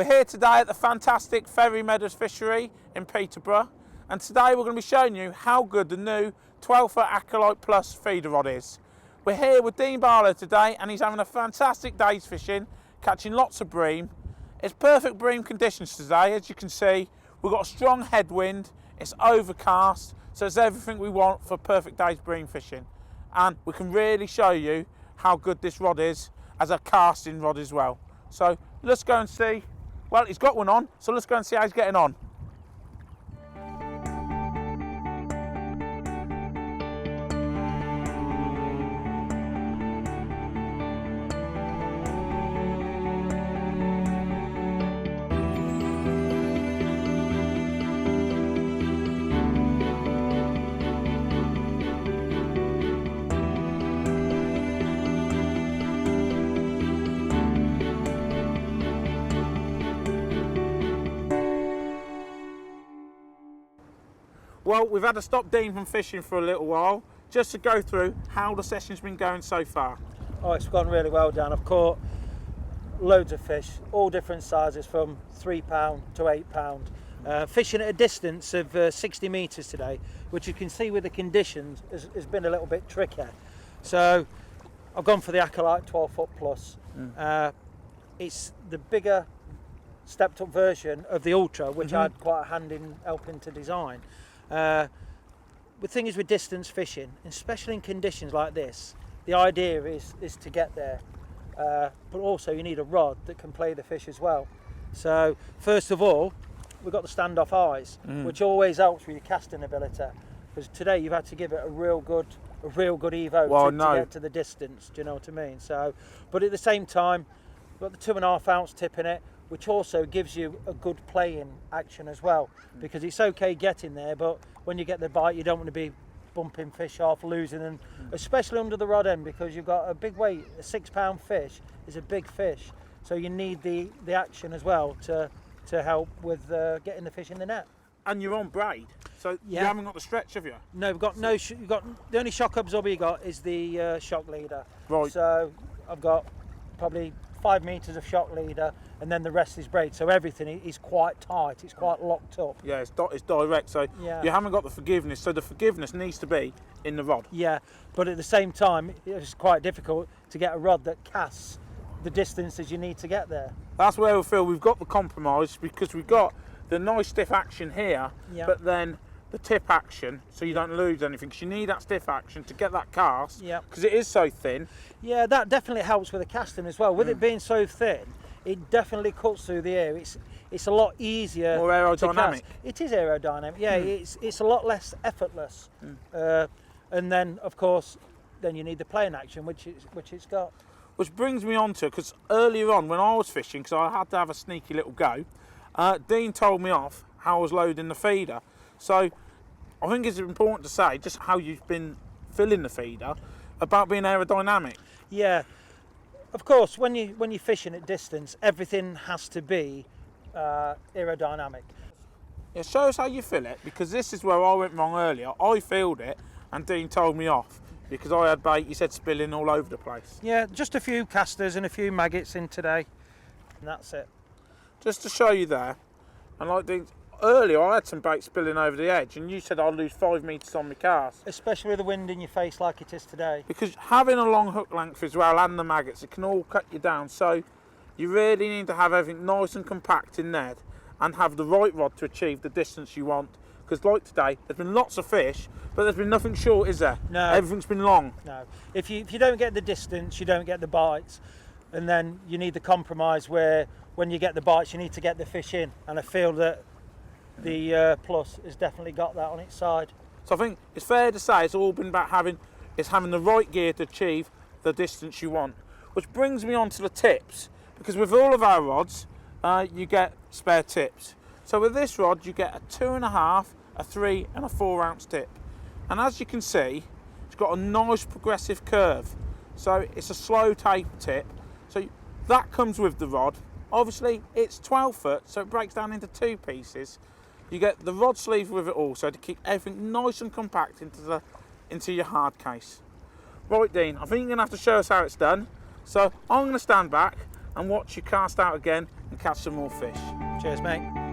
We're here today at the fantastic Ferry Meadows Fishery in Peterborough, and today we're going to be showing you how good the new 12-foot Acolyte Plus feeder rod is. We're here with Dean Barlow today, and he's having a fantastic day's fishing, catching lots of bream. It's perfect bream conditions today. As you can see, we've got a strong headwind, it's overcast, so it's everything we want for a perfect day's bream fishing. And we can really show you how good this rod is as a casting rod as well. So let's go and see. Well, he's got one on, so let's go and see how he's getting on. Well, we've had to stop Dean from fishing for a little while, just to go through how the session's been going so far. Oh, it's gone really well, Dan. I've caught loads of fish, all different sizes, from £3 to £8. Fishing at a distance of 60 metres today, which you can see with the conditions has been a little bit tricky. So I've gone for the Acolyte 12-foot plus. It's the bigger, stepped up version of the Ultra, which I had quite a hand in helping to design. The thing is with distance fishing, especially in conditions like this, the idea is to get there, but also you need a rod that can play the fish as well. So first of all, we've got the standoff eyes, which always helps with your casting ability, because today you've had to give it a real good evo to get to the distance. Do you know what I mean? So, but at the same time, we've got the 2.5 ounce tip in it, which also gives you a good playing action as well, because it's okay getting there, but when you get the bite, you don't want to be bumping fish off, losing them, especially under the rod end, because you've got a big weight. A 6-pound fish is a big fish, so you need the action as well to help with getting the fish in the net. And you're on braid, so you haven't got the stretch, have you? No, we've got no. You've got the only shock absorber you got is the shock leader. Right. So I've got probably 5 metres of shock leader, and then the rest is braid, so everything is quite tight, it's quite locked up. Yeah, it's direct, so you haven't got the forgiveness, so the forgiveness needs to be in the rod. Yeah, but at the same time, it's quite difficult to get a rod that casts the distances you need to get there. That's where we feel we've got the compromise, because we've got the nice stiff action here, but then the tip action, so you don't lose anything, because you need that stiff action to get that cast, because it is so thin. Yeah, that definitely helps with the casting as well. With it being so thin, it definitely cuts through the air. It's a lot easier. More aerodynamic. It is aerodynamic. Yeah, it's a lot less effortless. And then, of course, then you need the playing action, which it's got. Which brings me on to, because earlier on when I was fishing, because I had to have a sneaky little go, Dean told me off how I was loading the feeder. So I think it's important to say just how you've been filling the feeder about being aerodynamic. Yeah. Of course, when you're fishing at distance, everything has to be aerodynamic. Yeah, show us how you fill it, because this is where I went wrong earlier. I filled it and Dean told me off because I had bait, he said, spilling all over the place. Yeah, just a few casters and a few maggots in today, and that's it. Just to show you there, and like Dean, earlier I had some bait spilling over the edge, and you said I'd lose 5 metres on my cast. Especially with the wind in your face like it is today. Because having a long hook length as well, and the maggots, it can all cut you down. So you really need to have everything nice and compact in there, and have the right rod to achieve the distance you want. Because like today, there's been lots of fish, but there's been nothing short, is there? No. Everything's been long. No. If you don't get the distance, you don't get the bites. And then you need the compromise where when you get the bites, you need to get the fish in. And I feel that the Plus has definitely got that on its side. So I think it's fair to say it's all been about having the right gear to achieve the distance you want. Which brings me on to the tips, because with all of our rods, you get spare tips. So with this rod, you get a 2.5, a 3 and a 4 ounce tip. And as you can see, it's got a nice progressive curve. So it's a slow taper tip. So that comes with the rod. Obviously it's 12 foot, so it breaks down into 2 pieces. You get the rod sleeve with it also to keep everything nice and compact into your hard case. Right, Dean, I think you're going to have to show us how it's done. So I'm going to stand back and watch you cast out again and catch some more fish. Cheers, mate.